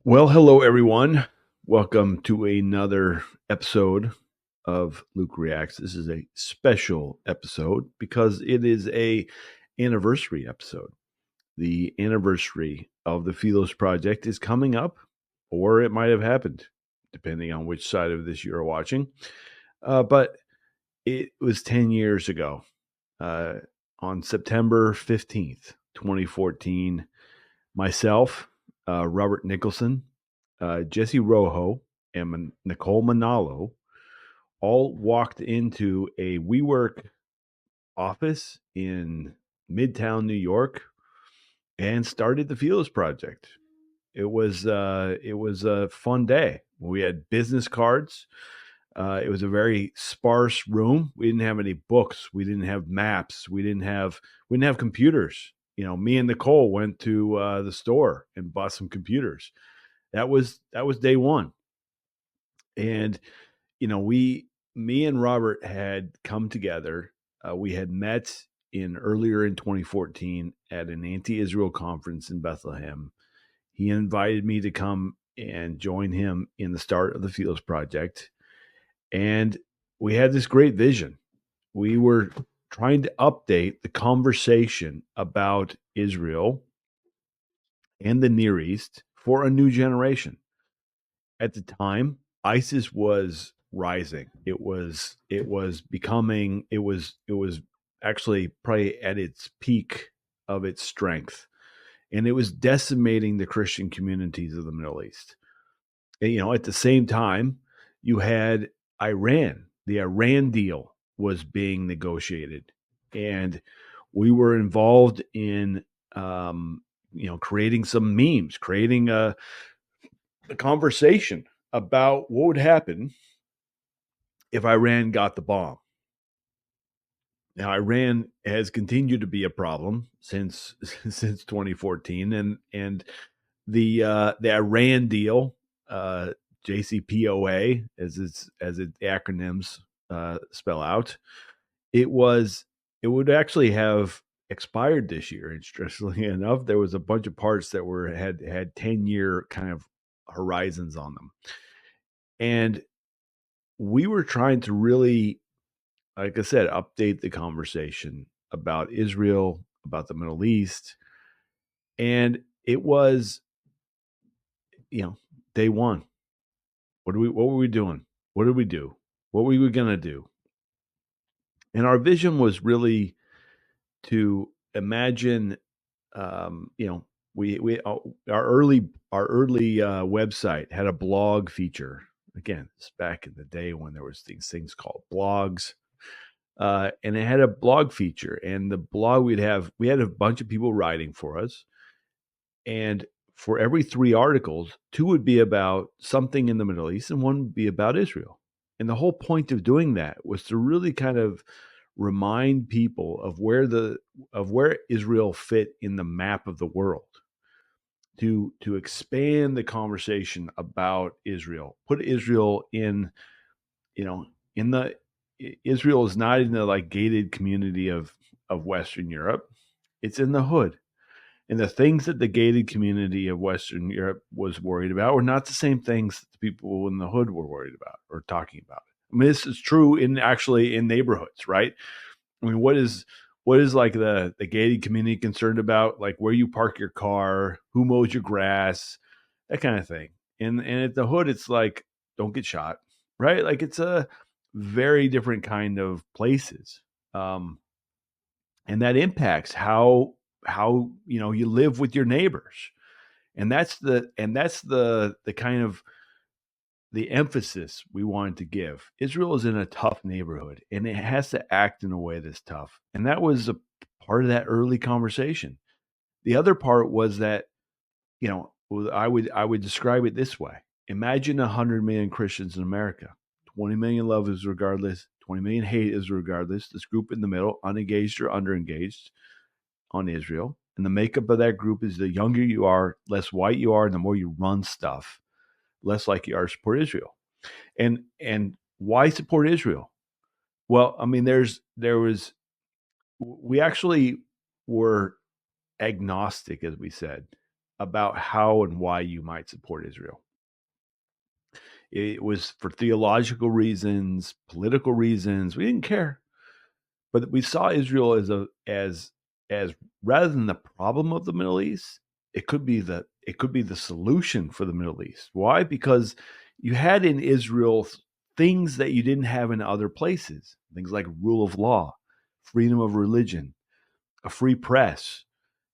Well, hello everyone. Welcome to another episode of Luke Reacts. This is a special episode because it is a anniversary episode. The anniversary of the Philos Project is coming up, or it might have happened, depending on which side of this you're watching. But it was 10 years ago, uh, on September 15th, 2014. Myself, Robert Nicholson, Jesse Rojo, and Nicole Manalo all walked into a WeWork office in Midtown New York and started the Philos Project. It was a fun day. We had business cards. It was a very sparse room. We didn't have any books. We didn't have maps. We didn't have computers. Me and Nicole went to the store and bought some computers. That was day one. And me and Robert had come together. We had met in earlier in 2014 at an anti-Israel conference in Bethlehem. He invited me to come and join him in the start of the Philos Project, and we had this great vision. We were trying to update the conversation about Israel and the Near East for a new generation. At the time, ISIS was rising. It was actually probably at its peak of its strength, and it was decimating the Christian communities of the Middle East. And, at the same time, you had Iran. The Iran deal was being negotiated, and we were involved in creating some memes, creating a conversation about what would happen if Iran got the bomb. Now, Iran has continued to be a problem since 2014, and the Iran deal, JCPOA, as its acronyms spell out, it would actually have expired this year. Interestingly enough, there was a bunch of parts that had 10-year kind of horizons on them, and we were trying to really, like I said, update the conversation about Israel, about the Middle East. And it was, day one. What were we doing? What did we do? What were we going to do? And our vision was really to imagine, our early website had a blog feature. Again, it's back in the day when there was these things called blogs. And it had a blog feature, and the blog we had a bunch of people writing for us, and for every 3 articles, 2 would be about something in the Middle East and 1 would be about Israel. And the whole point of doing that was to really kind of remind people of where Israel fit in the map of the world, to expand the conversation about Israel, put Israel in, in the Israel is not in the like gated community of Western Europe. It's in the hood. And the things that the gated community of Western Europe was worried about were not the same things that the people in the hood were worried about or talking about. I mean, this is true in neighborhoods, right? I mean, what is like the gated community concerned about? Like where you park your car, who mows your grass, that kind of thing. And at the hood, it's like, don't get shot, right? Like it's a very different kind of places. And that impacts how you live with your neighbors. And that's the kind of the emphasis we wanted to give. Israel is in a tough neighborhood, and it has to act in a way that's tough. And that was a part of that early conversation. The other part was that, I would describe it this way. Imagine 100 million Christians in America. 20 million love is regardless, 20 million hate is regardless. This group in the middle, unengaged or underengaged on Israel. And the makeup of that group is the younger you are, less white you are, and the more you run stuff, less likely you are to support Israel. And why support Israel? Well, I mean, we actually were agnostic, as we said. about how and why you might support Israel. It was for theological reasons, political reasons. We didn't care, but we saw Israel as rather than the problem of the Middle East, it could be the solution for the Middle East. Why? Because you had in Israel things that you didn't have in other places. Things like rule of law, freedom of religion, a free press.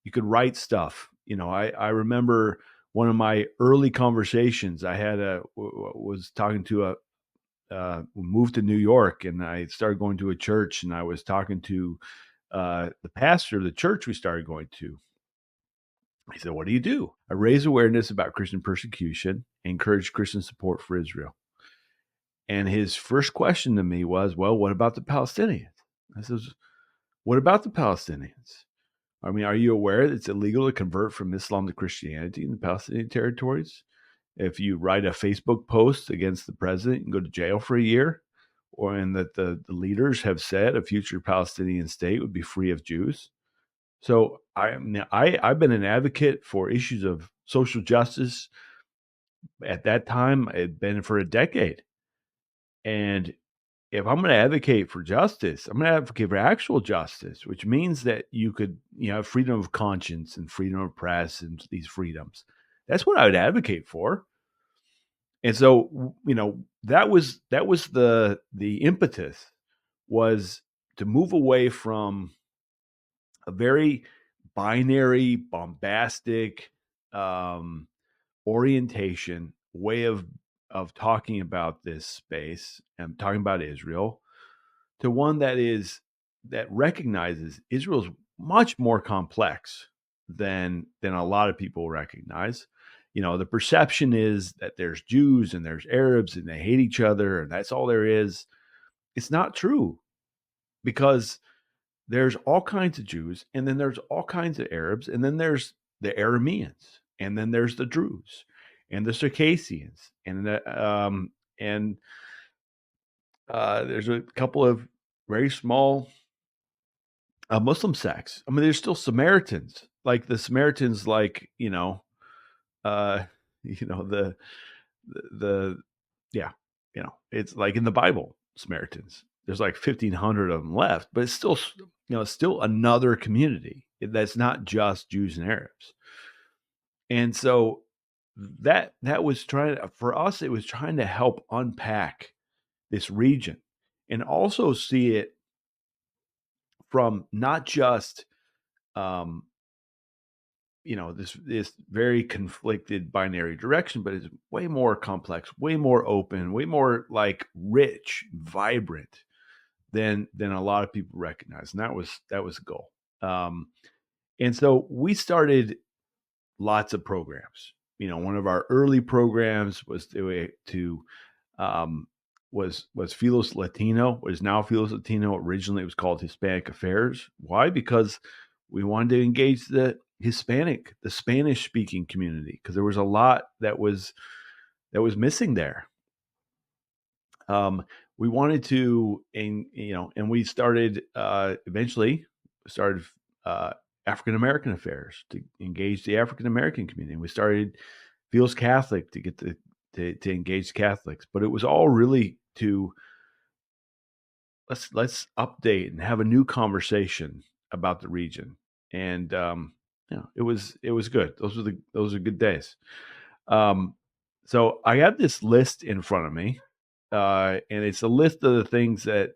You could write stuff. I remember one of my early conversations. Was talking to moved to New York, and I started going to a church, and I was talking to the pastor of the church we started going to. He said, "What do you do?" I raise awareness about Christian persecution, encourage Christian support for Israel. And his first question to me was, "Well, what about the Palestinians?" I says, "What about the Palestinians? I mean, are you aware that it's illegal to convert from Islam to Christianity in the Palestinian territories? If you write a Facebook post against the president, you can go to jail for a year, and that the leaders have said a future Palestinian state would be free of Jews." So I've been an advocate for issues of social justice. At that time, it had been for a decade. And if I'm going to advocate for justice, I'm going to advocate for actual justice, which means that you could, have freedom of conscience and freedom of press and these freedoms. That's what I would advocate for. And so, that was the impetus, was to move away from a very binary, bombastic orientation, way of talking about this space and talking about Israel, to one that recognizes Israel's much more complex than a lot of people recognize. The perception is that there's Jews and there's Arabs and they hate each other and that's all there is. It's not true, because there's all kinds of Jews, and then there's all kinds of Arabs, and then there's the Arameans, and then there's the Druze, and the Circassians, and there's a couple of very small Muslim sects. I mean, there's still Samaritans, like the Samaritans, like uh, the yeah, it's like in the Bible, Samaritans. There's like 1,500 of them left, but it's still it's still another community that's not just Jews and Arabs. And so that was for us, it was trying to help unpack this region and also see it from not just this very conflicted binary direction, but it's way more complex, way more open, way more like rich, vibrant than a lot of people recognize. And that was the goal. And so we started lots of programs. One of our early programs was was Philos Latino, what is now Philos Latino. Originally, it was called Hispanic Affairs. Why? Because we wanted to engage the Spanish-speaking community, because there was a lot that was missing there. We wanted to, and we started eventually started African American Affairs to engage the African American community. We started Feels Catholic to get to engage Catholics, but it was all really to let's update and have a new conversation about the region. And it was good. Those are good days. So I got this list in front of me, and it's a list of the things that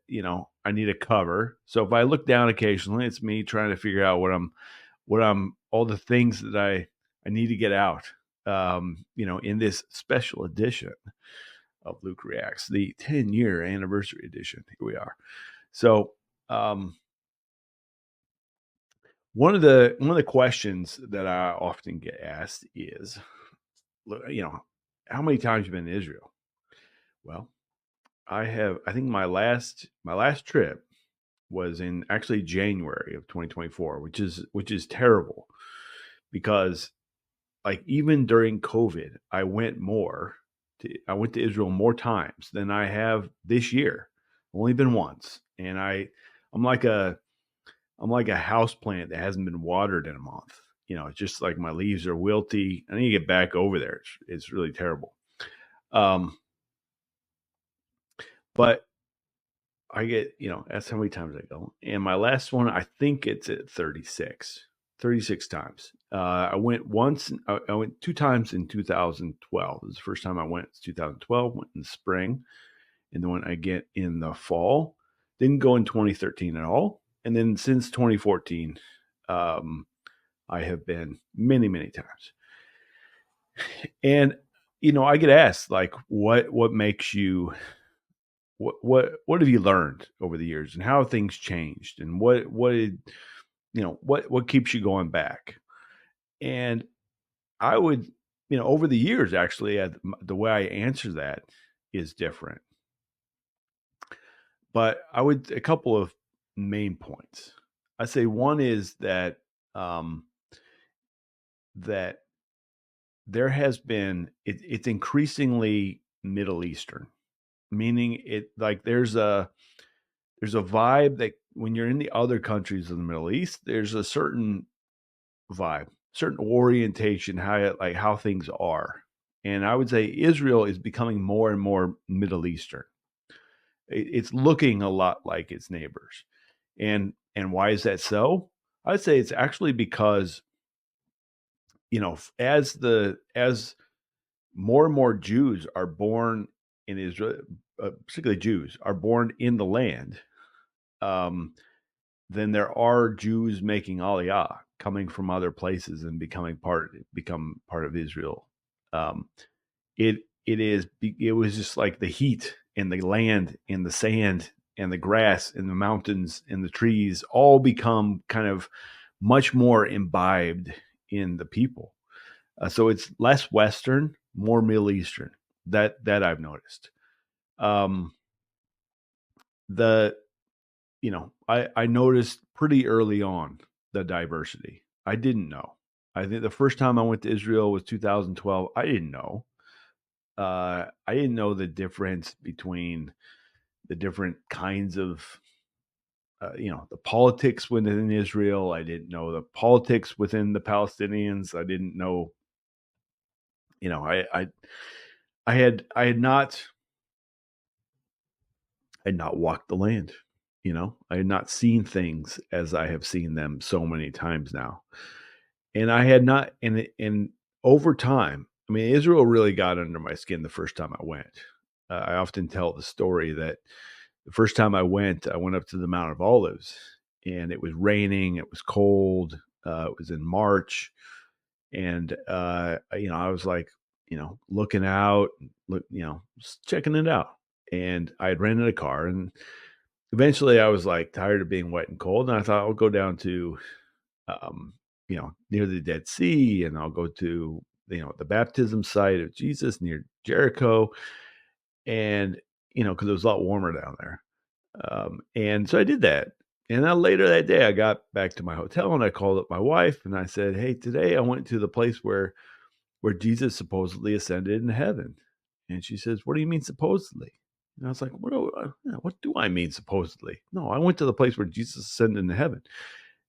I need to cover. So if I look down occasionally, it's me trying to figure out what I'm all the things that I need to get out. In this special edition of Luke Reacts, the 10-year anniversary edition. Here we are. So one of the questions that I often get asked is, how many times have you been to Israel? Well, I think my last trip was in actually January of 2024, which is terrible, because like even during COVID, I went to Israel more times than I have this year. Only been once, and I'm like a house plant that hasn't been watered in a month. it's just like my leaves are wilty. I need to get back over there. It's really terrible. Um, but I get, that's how many times I go. And my last one, I think it's at 36 times. I went once, I went 2 times in 2012. It was the first time I went. It's 2012, went in the spring. And then when I get in the fall, didn't go in 2013 at all. And then since 2014, I have been many, many times. And, I get asked like, what makes you, what have you learned over the years, and how have things changed, and what keeps you going back? And I would, over the years, actually, the way I answer that is different. But a couple of main points. I say one is that that there has been, it's increasingly Middle Eastern, meaning it like there's a vibe that when you're in the other countries of the Middle East, there's a certain vibe, certain orientation, how things are. And I would say Israel is becoming more and more Middle Eastern. It's looking a lot like its neighbors. And why is that so? I'd say it's actually because, as more and more Jews are born in Israel, particularly Jews are born in the land, then there are Jews making Aliyah, coming from other places and become part of Israel. It was just like the heat and the land and the sand and the grass and the mountains and the trees all become kind of much more imbibed in the people. So it's less Western, more Middle Eastern. That I've noticed. The I noticed pretty early on the diversity. I didn't know. I think the first time I went to Israel was 2012. I didn't know. I didn't know the difference between the different kinds of, the politics within Israel. I didn't know the politics within the Palestinians. I didn't know, I had not walked the land. I had not seen things as I have seen them so many times now. And I had not, and over time, I mean, Israel really got under my skin the first time I went. I often tell the story that the first time I went up to the Mount of Olives, and it was raining, it was cold, it was in March, and I was like, looking out, just checking it out, and I had rented a car, and eventually I was like tired of being wet and cold, and I thought I'll go down to, near the Dead Sea, and I'll go to, the baptism site of Jesus near Jericho, and because it was a lot warmer down there. And so I did that. And then later that day, I got back to my hotel and I called up my wife and I said, "Hey, today I went to the place where Jesus supposedly ascended in heaven." And she says, "What do you mean supposedly?" And I was like, what do I mean supposedly? No, I went to the place where Jesus ascended into heaven.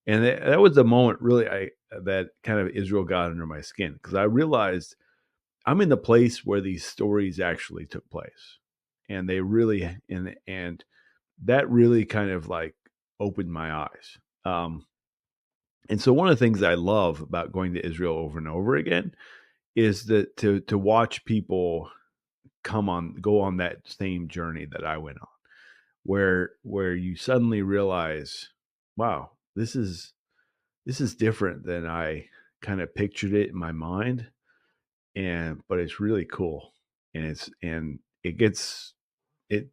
And that was the moment really that kind of Israel got under my skin, because I realized I'm in the place where these stories actually took place. And they really, and that really kind of like opened my eyes. And so one of the things I love about going to Israel over and over again is that to watch people go on that same journey that I went on, where you suddenly realize, wow, this is different than I kind of pictured it in my mind, but it's really cool, and it gets it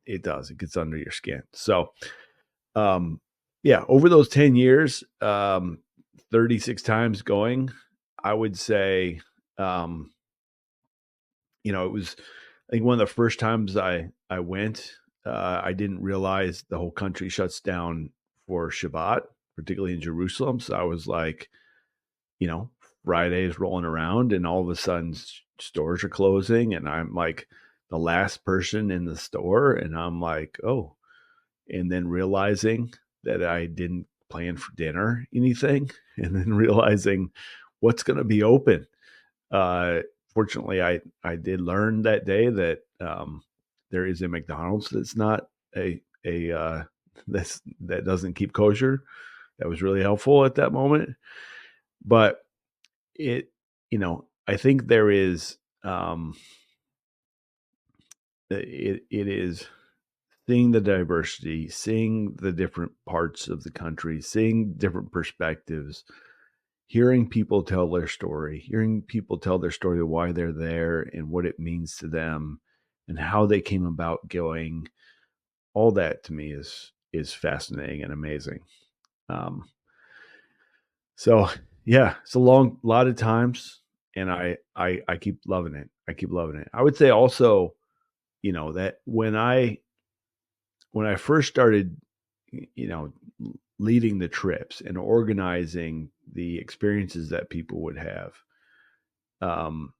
gets under your skin. So yeah, over those 10 years, 36 times going, I would say, it was, I think, one of the first times I went, I didn't realize the whole country shuts down for Shabbat, particularly in Jerusalem. So I was like, Friday is rolling around and all of a sudden stores are closing and I'm like the last person in the store, and I'm like, oh, and then realizing that I didn't plan for dinner anything, and then realizing, what's going to be open. Uh, Fortunately, I did learn that day that there is a McDonald's that's not a that doesn't keep kosher. That was really helpful at that moment. But it, I think there is it is seeing the diversity, seeing the different parts of the country, seeing different perspectives, hearing people tell their story, hearing people tell their story of why they're there and what it means to them and how they came about going. All that to me is fascinating and amazing. Um, so yeah, it's a lot of times, and I keep loving it. I keep loving it. I would say also, that when I first started, you know, leading the trips and organizing the experiences that people would have, um,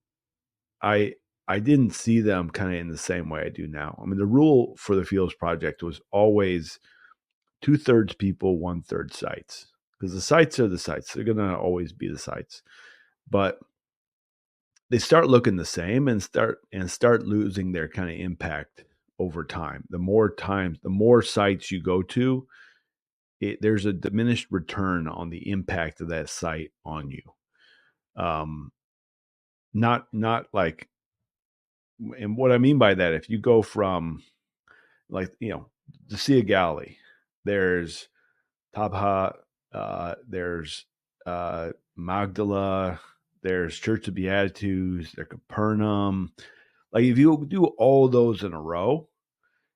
I I didn't see them kind of in the same way I do now. I mean, the rule for the Philos Project was always 2/3 people, 1/3 sites, because the sites are the sites. They're going to always be the sites, but they start looking the same and start losing their kind of impact over time. The more sites you go to, there's a diminished return on the impact of that site on you. Um, not like, and what I mean by that, if you go from like the Sea of Galilee, there's Tabha, there's Magdala, there's Church of Beatitudes, there's Capernaum. Like if you do all those in a row,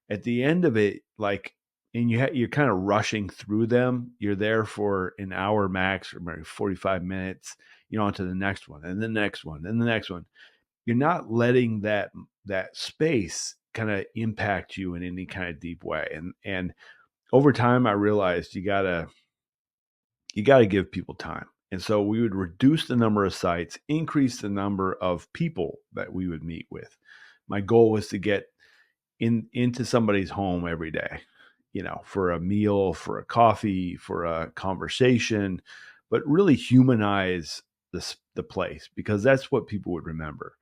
at the end of it, like, and you're kind of rushing through them. You're there for an hour max, or maybe 45 minutes. On to the next one, and the next one, and the next one. You're not letting that space kind of impact you in any kind of deep way. And over time, I realized you gotta give people time. And so we would reduce the number of sites, increase the number of people that we would meet with. My goal was to get into somebody's home every day, for a meal, for a coffee, for a conversation, but really humanize the place, because that's what people would remember.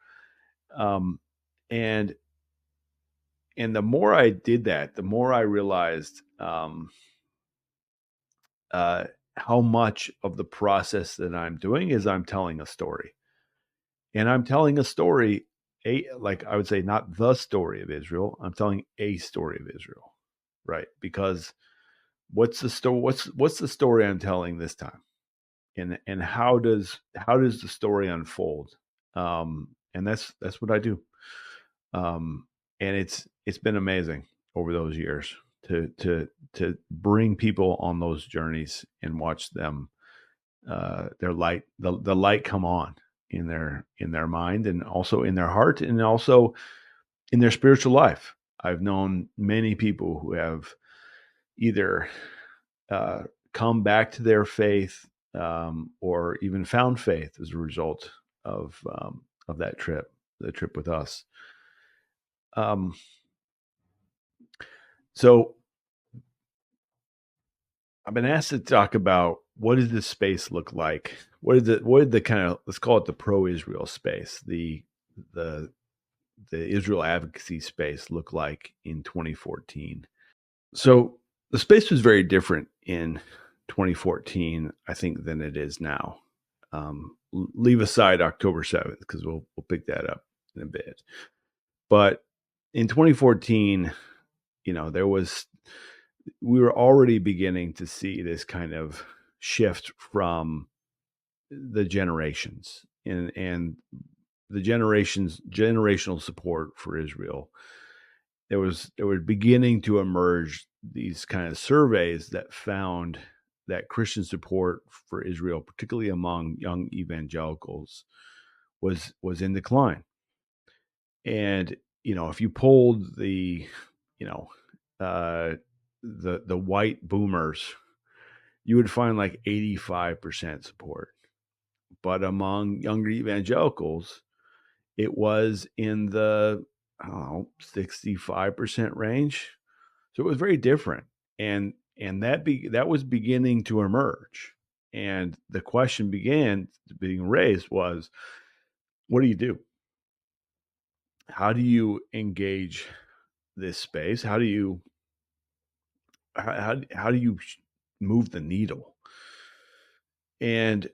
Um, and and the more I did that, the more I realized uh, how much of the process that I'm doing is I'm telling a story, and I'm telling a story. Like I would say, not the story of Israel. I'm telling a story of Israel, right? Because what's the story? What's the story I'm telling this time? And how does the story unfold? And that's what I do. Um, and it's been amazing over those years to bring people on those journeys and watch them, their light the light come on in their mind, and also in their heart, and also in their spiritual life. I've known many people who have either uh, come back to their faith, or even found faith as a result of that trip, the trip with us. Um, so I've been asked to talk about what does this space look like? What did the kind of, let's call it the pro-Israel space, the the Israel advocacy space look like in 2014? So the space was very different in 2014, I think, than it is now. Leave aside October 7th, because we'll pick that up in a bit. But in 2014, we were already beginning to see this kind of shift from the generations, and the generational support for Israel. There were beginning to emerge these kind of surveys that found that Christian support for Israel, particularly among young evangelicals, was in decline. And if you polled you know uh, the white boomers, you would find like 85% support. But among younger evangelicals, it was in the, I don't know, 65% range. So it was very different. And that was beginning to emerge. And the question began being raised was, what do you do? How do you engage this space? How do you move the needle? And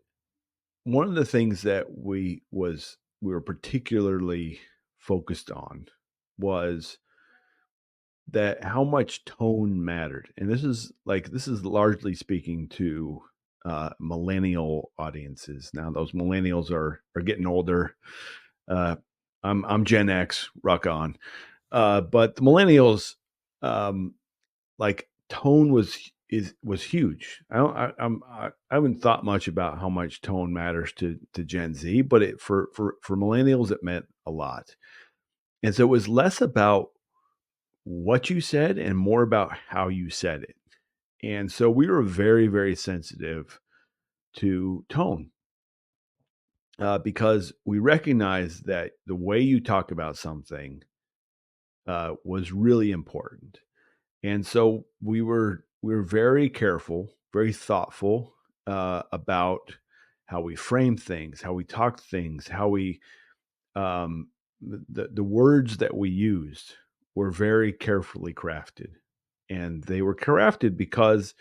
one of the things that we were particularly focused on was that how much tone mattered. And this is largely speaking to millennial audiences. Now those millennials are getting older. uh, I'm Gen X, rock on. But the millennials, um, like tone was huge. I haven't thought much about how much tone matters to Gen Z, but for millennials it meant a lot. And so it was less about what you said and more about how you said it. And so we were very, very sensitive to tone, because we recognized that the way you talk about something was really important. And so we were very careful, very thoughtful about how we frame things, how we talk things, how we the words that we used were very carefully crafted, and they were crafted because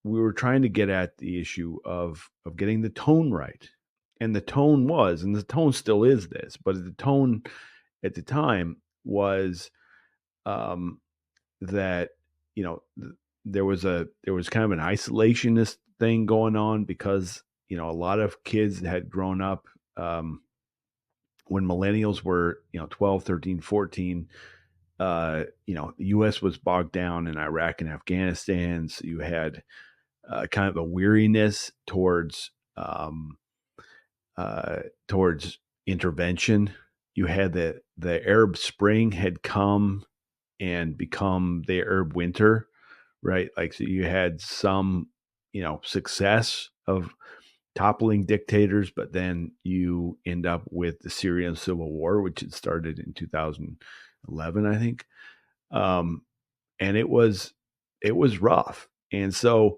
we were trying to get at the issue of getting the tone right. And the tone was, and the tone still is this, but the tone at the time was um, that you know there was kind of an isolationist thing going on because a lot of kids had grown up when millennials were 12, 13, 14. The US was bogged down in Iraq and Afghanistan, so you had kind of a weariness uh, towards intervention. You had the Arab Spring had come and become the Arab Winter, right? Like, so you had some, success of toppling dictators, but then you end up with the Syrian civil war, which had started in 2011, I think. Um, and it was rough. And so,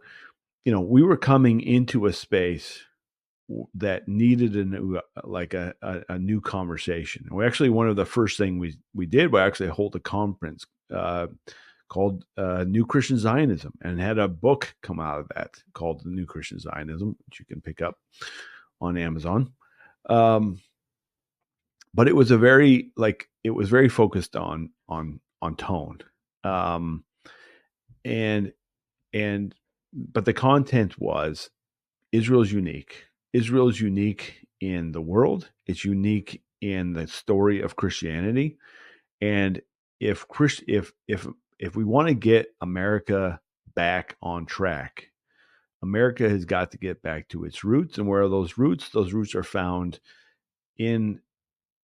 we were coming into a space that needed a new, like a new conversation. And we actually, one of the first thing we did was actually hold a conference called New Christian Zionism, and had a book come out of that called The New Christian Zionism, which you can pick up on Amazon. Um, but it was very focused on tone, um, and and but the content was Israel's unique. Israel is unique in the world. It's unique in the story of Christianity. And if we want to get America back on track, America has got to get back to its roots. And where are those roots? Those roots are found in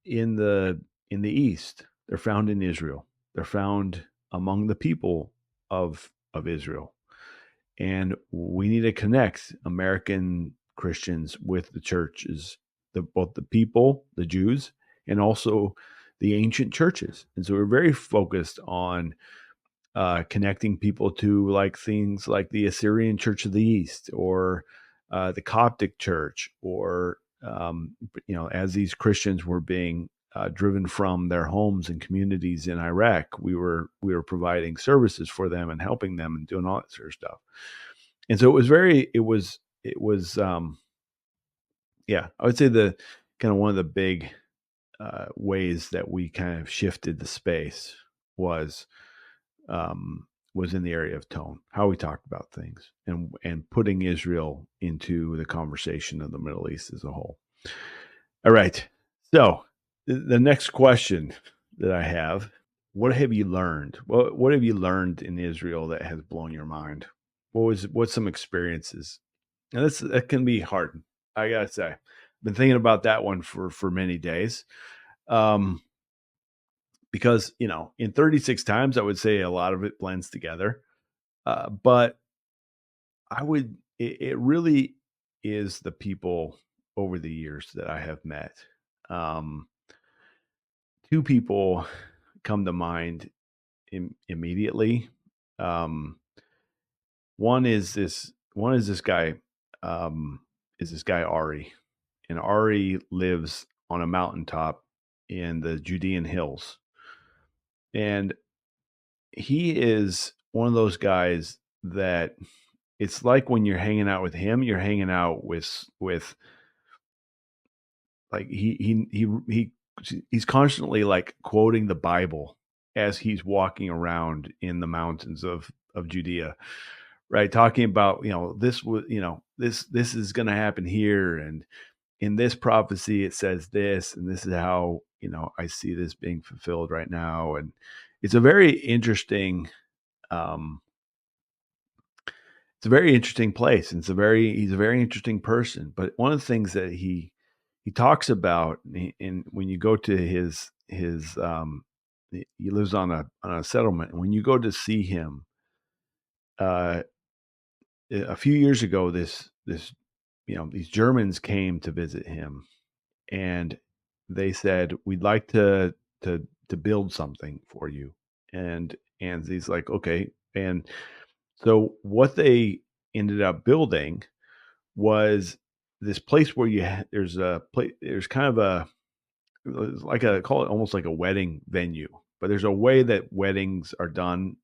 in the in the East. They're found in Israel. They're found among the people of Israel. And we need to connect American Christians with the churches, both the people, the Jews, and also the ancient churches. And so we're very focused on connecting people to like things like the Assyrian Church of the East, or the Coptic Church, or as these Christians were being driven from their homes and communities in Iraq, we were providing services for them and helping them and doing all that sort of stuff. And so it was yeah, I would say the kind of one of the big ways that we kind of shifted the space was was in the area of tone, how we talked about things, and putting Israel into the conversation of the Middle East as a whole. All right. So the next question that I have: what have you learned? What have you learned in Israel that has blown your mind? What's some experiences? And that can be hard. I gotta say, I've been thinking about that one for many days. Um, because in 36 times, I would say a lot of it blends together. But it really is the people over the years that I have met. Um, Two people come to mind immediately. Um, One is this. one is this guy, Ari, and Ari lives on a mountaintop in the Judean hills, and he is one of those guys that it's like when you're hanging out with him, you're hanging out with like he's constantly like quoting the Bible as he's walking around in the mountains of Judea, right? Talking about, this was, this is going to happen here, and in this prophecy it says this, and this is how, I see this being fulfilled right now. And it's a very interesting um it's a very interesting place, and he's a very interesting person. But one of the things that he talks about, and when you go to his he lives on a settlement, and when you go to see him, uh a few years ago, this these Germans came to visit him, and they said, we'd like to build something for you. And he's like, okay. And so what they ended up building was this place where there's a place, there's kind of a, it's like a, call it almost like a wedding venue, but there's a way that weddings are done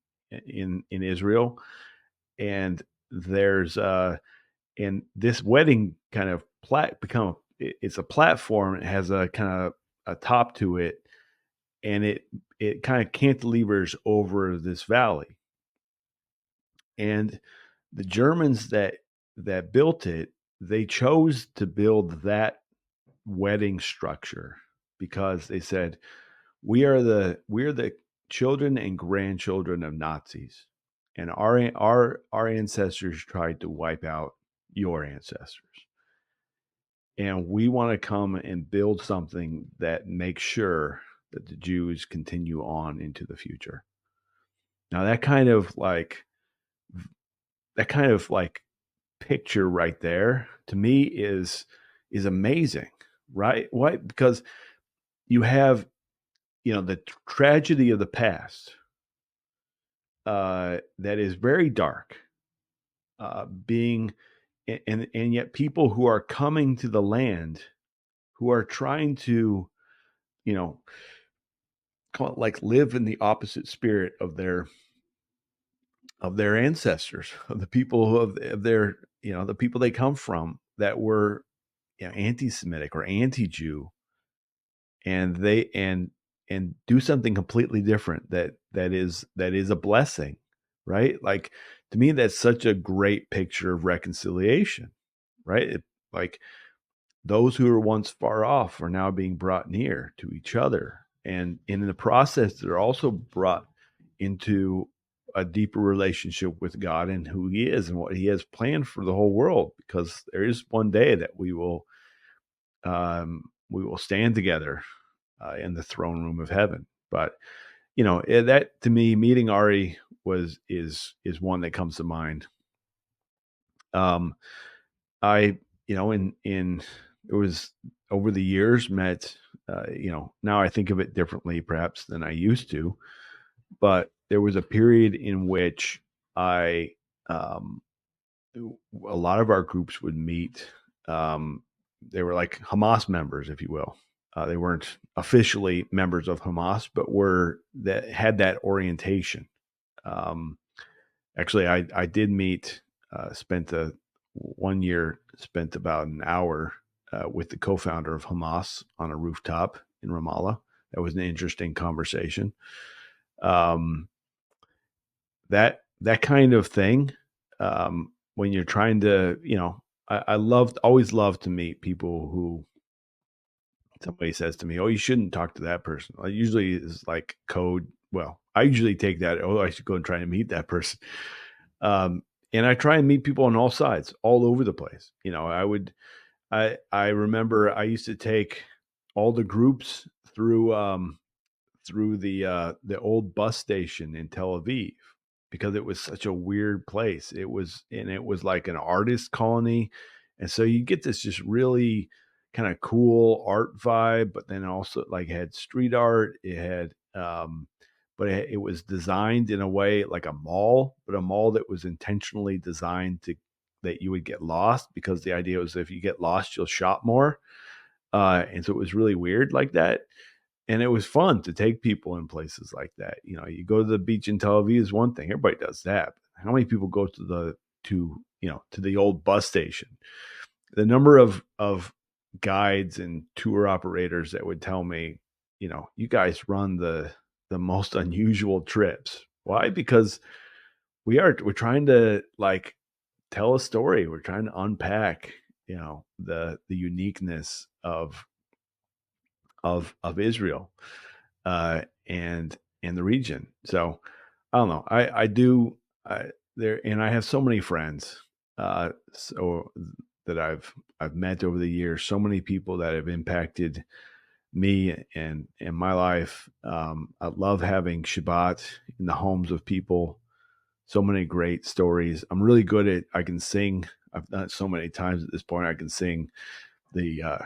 in Israel. And there's and this wedding kind of it's a platform. It has a kind of a top to it, and it kind of cantilevers over this valley. And the Germans that built it, they chose to build that wedding structure because they said, we're the children and grandchildren of Nazis, and our ancestors tried to wipe out your ancestors, and we want to come and build something that makes sure that the Jews continue on into the future. Now that kind of like picture right there to me is amazing, right? Why? Because you have, the tragedy of the past, that is very dark, being and yet people who are coming to the land, who are trying to, you know call it like live in the opposite spirit of their ancestors, of the people of their, the people they come from, that were, anti-Semitic or anti-Jew, and and do something completely different that is a blessing, right? Like, to me, that's such a great picture of reconciliation, right? Like, those who were once far off are now being brought near to each other, and in the process they're also brought into a deeper relationship with God and who he is and what he has planned for the whole world, because there is one day that we will stand together in the throne room of heaven. But that, to me, meeting Ari is one that comes to mind. um I, in it was over the years met, now I think of it differently perhaps than I used to, but there was a period in which I, um, a lot of our groups would meet. Um, they were like Hamas members, if you will. They weren't officially members of Hamas, but were that had that orientation. Um, Actually, I did meet, spent a 1 year, spent about an hour with the co-founder of Hamas on a rooftop in Ramallah. That was an interesting conversation. Um, that kind of thing. When you're trying to, always love to meet people who somebody says to me, "Oh, you shouldn't talk to that person." I usually is like code. Well, I usually take that. Oh, I should go and try to meet that person. Um, and I try and meet people on all sides, all over the place. I remember I used to take all the groups through the old bus station in Tel Aviv, because it was such a weird place. It was like an artist colony, and so you get this just really kind of cool art vibe, but then also like had street art. It had but it was designed in a way like a mall, but a mall that was intentionally designed that you would get lost, because the idea was if you get lost, you'll shop more. And so it was really weird like that. And it was fun to take people in places like that. You go to the beach in Tel Aviv is one thing. Everybody does that. How many people go to the old bus station? The number of guides and tour operators that would tell me, you guys run the most unusual trips. Why? Because we're trying to like tell a story. We're trying to unpack, the uniqueness of Israel, and the region. So I don't know. I do there, and I have so many friends, so that I've met over the years. So many people that have impacted me and my life. I love having Shabbat in the homes of people. So many great stories. I'm really good at. I can sing. I've done it so many times at this point. I can sing the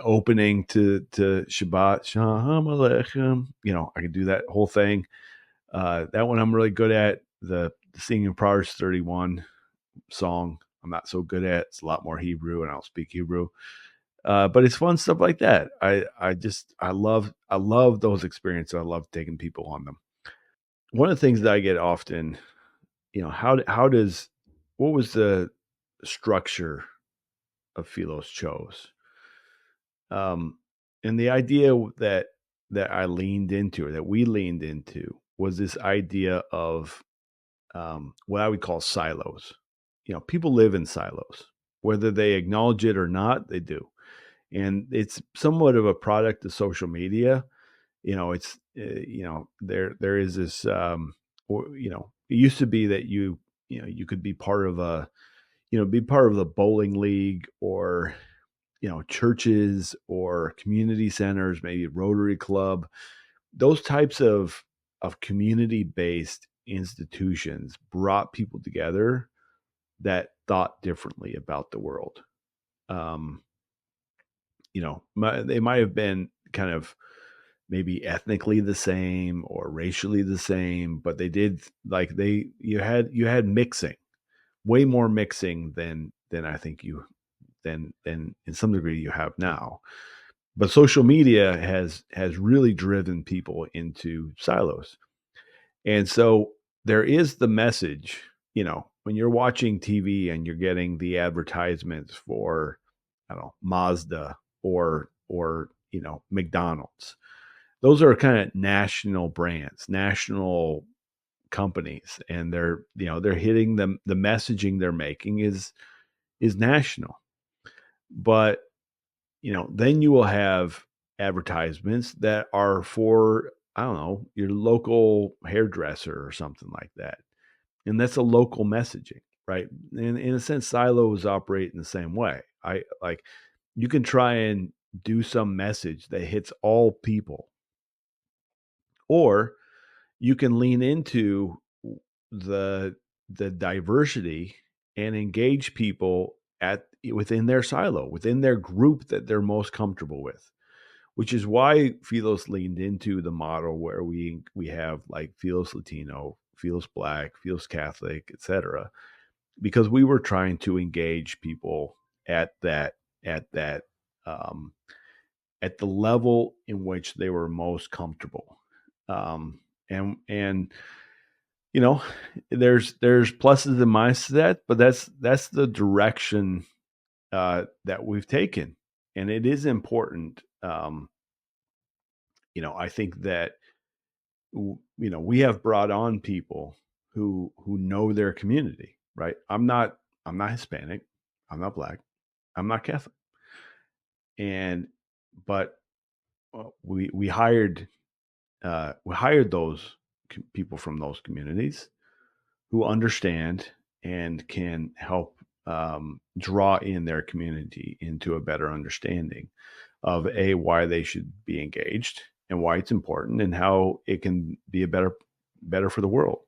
opening to Shabbat, Shalom Aleichem. I can do that whole thing. That one I'm really good at. The singing Proverbs 31 song, I'm not so good at. It's a lot more Hebrew, and I don't speak Hebrew. But it's fun stuff like that. I love those experiences. I love taking people on them. One of the things that I get often, what was the structure of Philos chose? And the idea that I leaned into, or that we leaned into, was this idea of what I would call silos. People live in silos, whether they acknowledge it or not. They do, and it's somewhat of a product of social media. It's there is this, it used to be that you could be part of the bowling league, or churches or community centers, maybe Rotary Club. Those types of community based institutions brought people together that thought differently about the world. They might have been kind of maybe ethnically the same or racially the same, but they did, you had mixing, way more mixing than I think than in some degree you have now. But social media has really driven people into silos. And so there is the message, when you're watching TV and you're getting the advertisements for, I don't know, Mazda or McDonald's. Those are kind of national brands, national companies, and they're hitting them. The messaging they're making is national. But then you will have advertisements that are for, I don't know, your local hairdresser or something like that. And that's a local messaging, right? And in a sense, silos operate in the same way. You can try and do some message that hits all people, or you can lean into the diversity and engage people within their silo, within their group that they're most comfortable with, which is why Philos leaned into the model where we have like Philos Latino, Philos Black, Philos Catholic, etc., because we were trying to engage people at that um, at the level in which they were most comfortable. And there's pluses and minuses to that, but that's the direction that we've taken, and it is important. I think that we have brought on people who know their community, right? I'm not Hispanic, I'm not Black, I'm not Catholic, and but we hired those people from those communities who understand and can help draw in their community into a better understanding of why they should be engaged and why it's important and how it can be better for the world.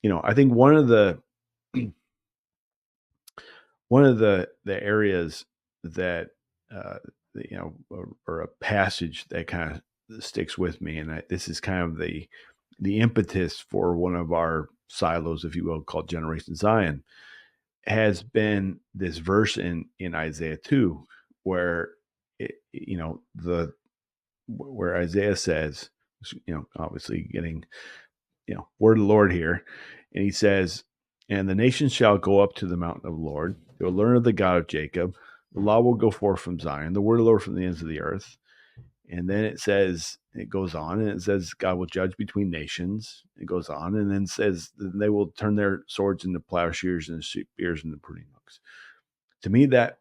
I think one of the areas that or a passage that kind of sticks with me, and this is kind of the impetus for one of our silos, if you will, called Generation Zion. has been this verse in Isaiah 2 where where Isaiah says, obviously getting, word of the Lord here. And he says, and the nations shall go up to the mountain of the Lord. They will learn of the God of Jacob. The law will go forth from Zion, the word of the Lord from the ends of the earth. And then it goes on, and it says, God will judge between nations. It goes on, and then says they will turn their swords into plowshares and spears into pruning hooks. To me, that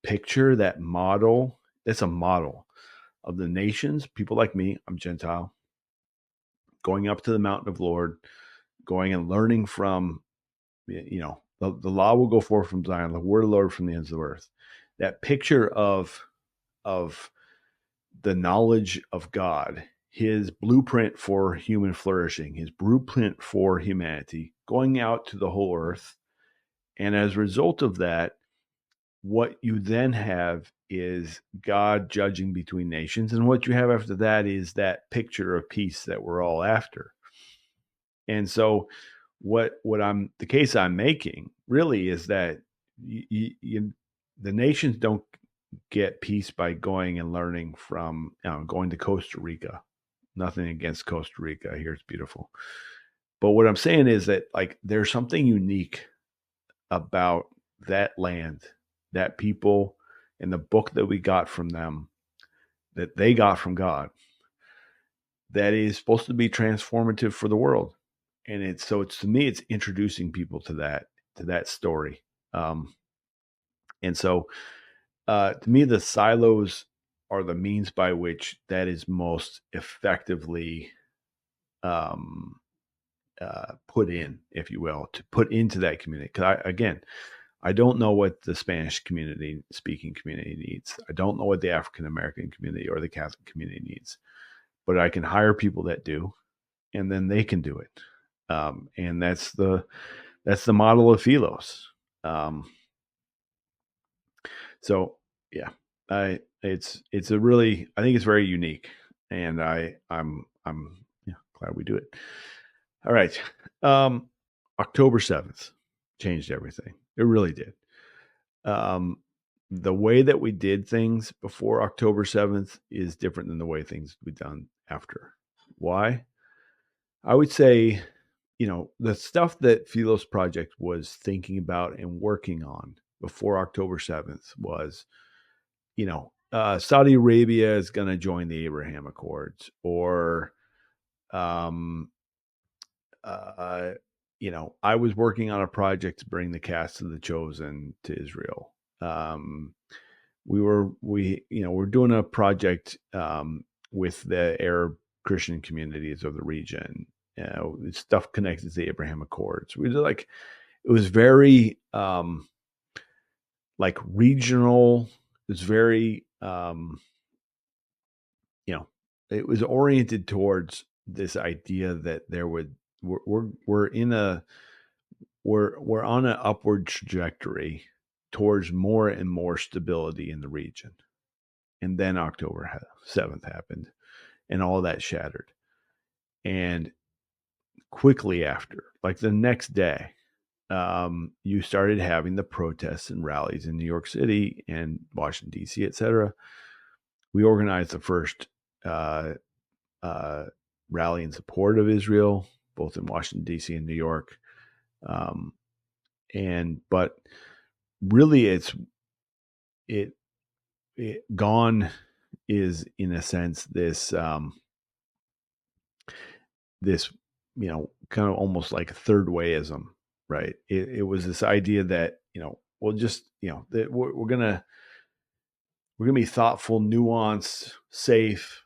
picture, that model, that's a model of the nations, people like me, I'm Gentile, going up to the mountain of the Lord, going and learning from, the law will go forth from Zion, the word of the Lord from the ends of the earth. That picture of the knowledge of God, his blueprint for human flourishing, his blueprint for humanity, going out to the whole earth. And as a result of that, what you then have is God judging between nations. And what you have after that is that picture of peace that we're all after. And so the case I'm making really is that the nations don't get peace by going and learning from, going to Costa Rica. Nothing against Costa Rica. I hear it's beautiful. But what I'm saying is that, like, there's something unique about that land, that people, and the book that we got from them, that they got from God, that is supposed to be transformative for the world. And it's to me, it's introducing people to that story. And so to me, the silos are the means by which that is most effectively put in, if you will, to put into that community. Because I don't know what the Spanish speaking community needs. I don't know what the African American community or the Catholic community needs, but I can hire people that do, and then they can do it. And that's the model of Philos. So yeah, I think it's very unique, and I'm glad we do it. All right. October 7th changed everything. It really did. The way that we did things before October 7th is different than the way things we done after. Why? I would say, the stuff that Philos Project was thinking about and working on before October 7th was, Saudi Arabia is going to join the Abraham Accords, or, I was working on a project to bring the cast of The Chosen to Israel. We're doing a project with the Arab Christian communities of the region. Stuff connected to the Abraham Accords. It was very regional. It was very it was oriented towards this idea that we're on an upward trajectory towards more and more stability in the region. And then October 7th happened, and all that shattered. And quickly after, like the next day, you started having the protests and rallies in New York City and Washington, D.C., etc. We organized the first rally in support of Israel, both in Washington, D.C. and New York. But really it gone is, in a sense, this kind of almost like third wayism, right? It was this idea that, we'll just, that we're gonna be thoughtful, nuanced, safe.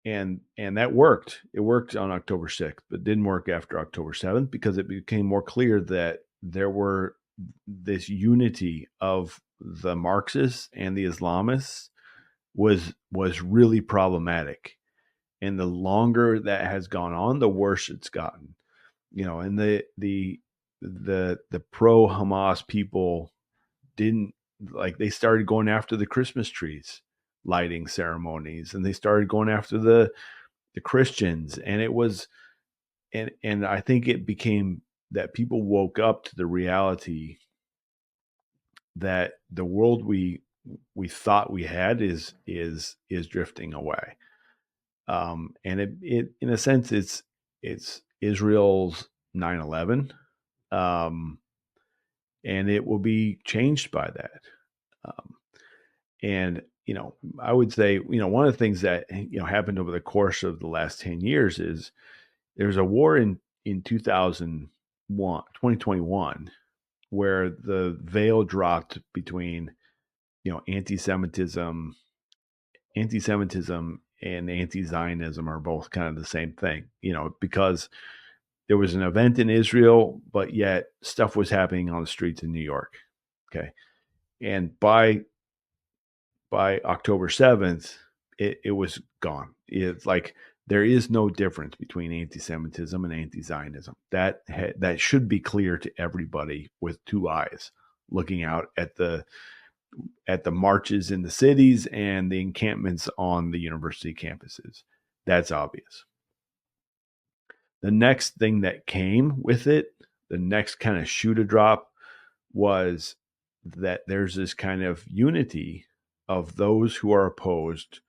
And that worked. It worked on October 6th, but didn't work after October 7th, because it became more clear that there were this unity of the Marxists and the Islamists was really problematic. And the longer that has gone on, the worse it's gotten. And the pro Hamas people they started going after the Christmas trees lighting ceremonies, and they started going after the Christians, and it was, and I think it became that people woke up to the reality that the world we thought we had is drifting away. And it in a sense it's Israel's 9/11, um, and it will be changed by that. Um, and I would say one of the things that happened over the course of the last 10 years is there's a war in 2021 where the veil dropped between anti-Semitism and anti-Zionism are both kind of the same thing, because there was an event in Israel, but yet stuff was happening on the streets in New York. Okay. And by October 7th, it was gone. It's like there is no difference between anti-Semitism and anti-Zionism. That should be clear to everybody with two eyes looking out at the marches in the cities and the encampments on the university campuses. That's obvious. The next thing that came with it, the next kind of shoe to drop, was that there's this kind of unity of those who are opposed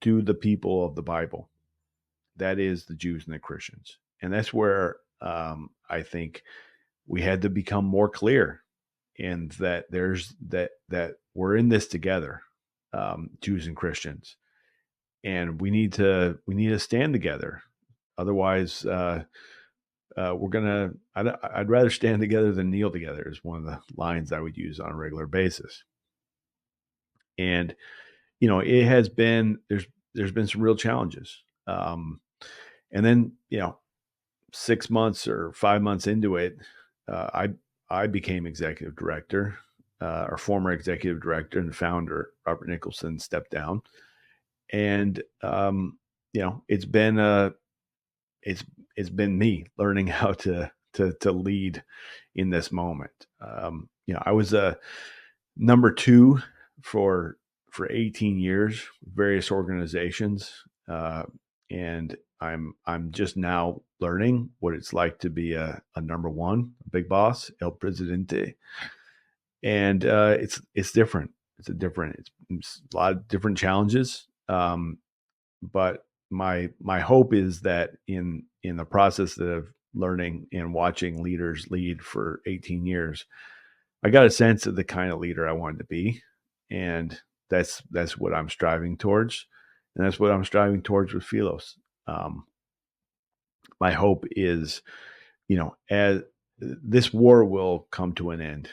to the people of the Bible. That is the Jews and the Christians. And that's where I think we had to become more clear in that there's that we're in this together, Jews and Christians, and we need to stand together. Otherwise, we're gonna. I'd rather stand together than kneel together is one of the lines I would use on a regular basis. And it has been there's been some real challenges. And then 6 months or 5 months into it, I became executive director. Our former executive director and founder Robert Nicholson stepped down, and it's been it's been me learning how to lead in this moment. I was a number two for 18 years, various organizations, and I'm just now learning what it's like to be a number one, a big boss, El Presidente, and it's different. It's a lot of different challenges, but my hope is that in the process of learning and watching leaders lead for 18 years, I got a sense of the kind of leader I wanted to be, and that's what I'm striving towards, and that's what I'm striving towards with Philos. My hope is, as this war will come to an end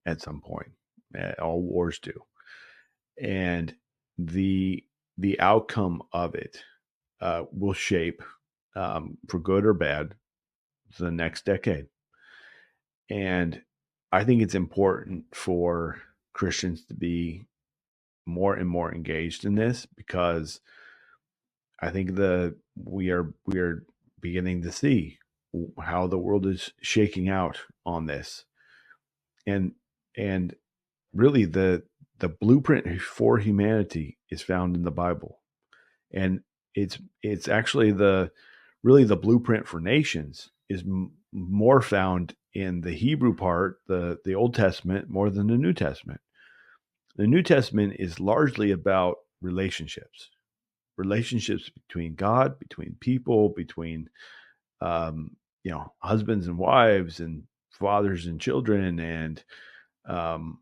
at some point, all wars do, and the outcome of it will shape, for good or bad, the next decade. And I think it's important for Christians to be more and more engaged in this, because I think we are beginning to see how the world is shaking out on this, and really the blueprint for humanity is found in the Bible, and it's actually the blueprint for nations is more found in the Hebrew part, the Old Testament, more than the New Testament. The New Testament is largely about relationships between God, between people, between husbands and wives, and fathers and children, and um,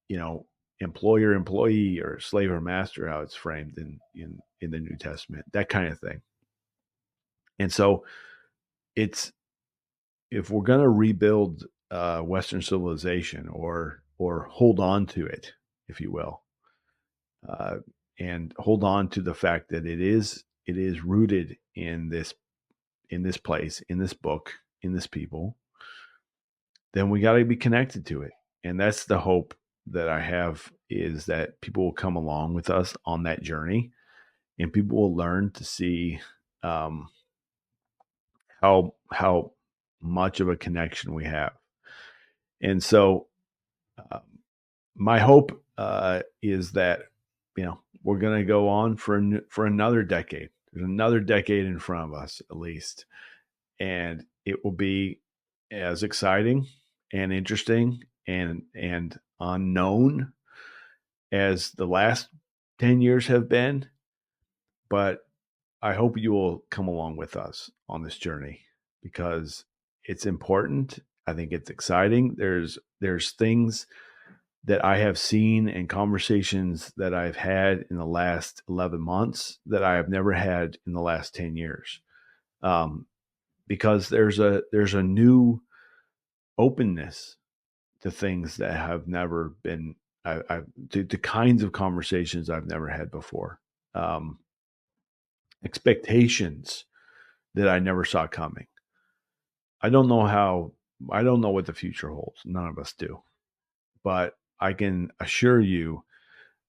you know employer employee, or slave or master, how it's framed in the New Testament, that kind of thing. And so it's if we're going to rebuild Western civilization, or hold on to it, if you will, uh, and hold on to the fact that it is rooted in this place, in this book, in this people, then we got to be connected to it. And that's the hope that I have, is that people will come along with us on that journey, and people will learn to see how much of a connection we have. And so, uh, my hope is that we're going to go on for another decade. There's another decade in front of us, at least, and it will be as exciting and interesting and unknown as the last 10 years have been, but I hope you will come along with us on this journey because it's important. I think it's exciting. There's things that I have seen and conversations that I've had in the last 11 months that I have never had in the last 10 years. Um, because there's a new openness to things that have never been to kinds of conversations I've never had before. Um, Expectations that I never saw coming. I don't know how I don't know what the future holds. None of us do. But I can assure you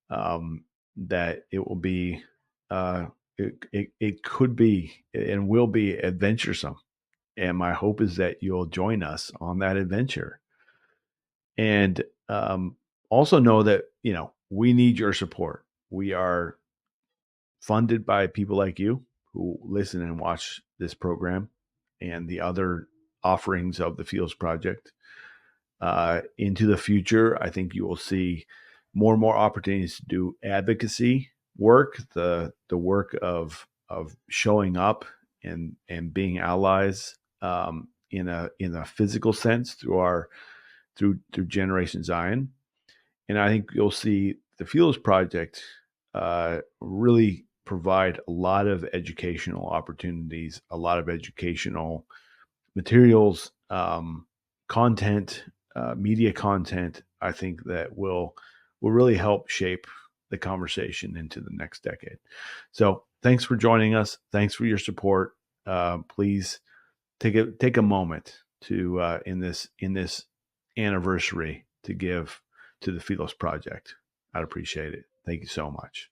that it will be it could be and will be adventuresome. And my hope is that you'll join us on that adventure. And also know that, we need your support. We are funded by people like you who listen and watch this program and the other offerings of the Philos Project. Into the future, I think you will see more and more opportunities to do advocacy work, the work of showing up and being allies in a physical sense through Generation Zion. And I think you'll see the Philos Project really provide a lot of educational opportunities, a lot of educational materials, content, media content. I think that will really help shape the conversation into the next decade. So, thanks for joining us. Thanks for your support. Please take a moment to in this anniversary to give to the Philos Project. I'd appreciate it. Thank you so much.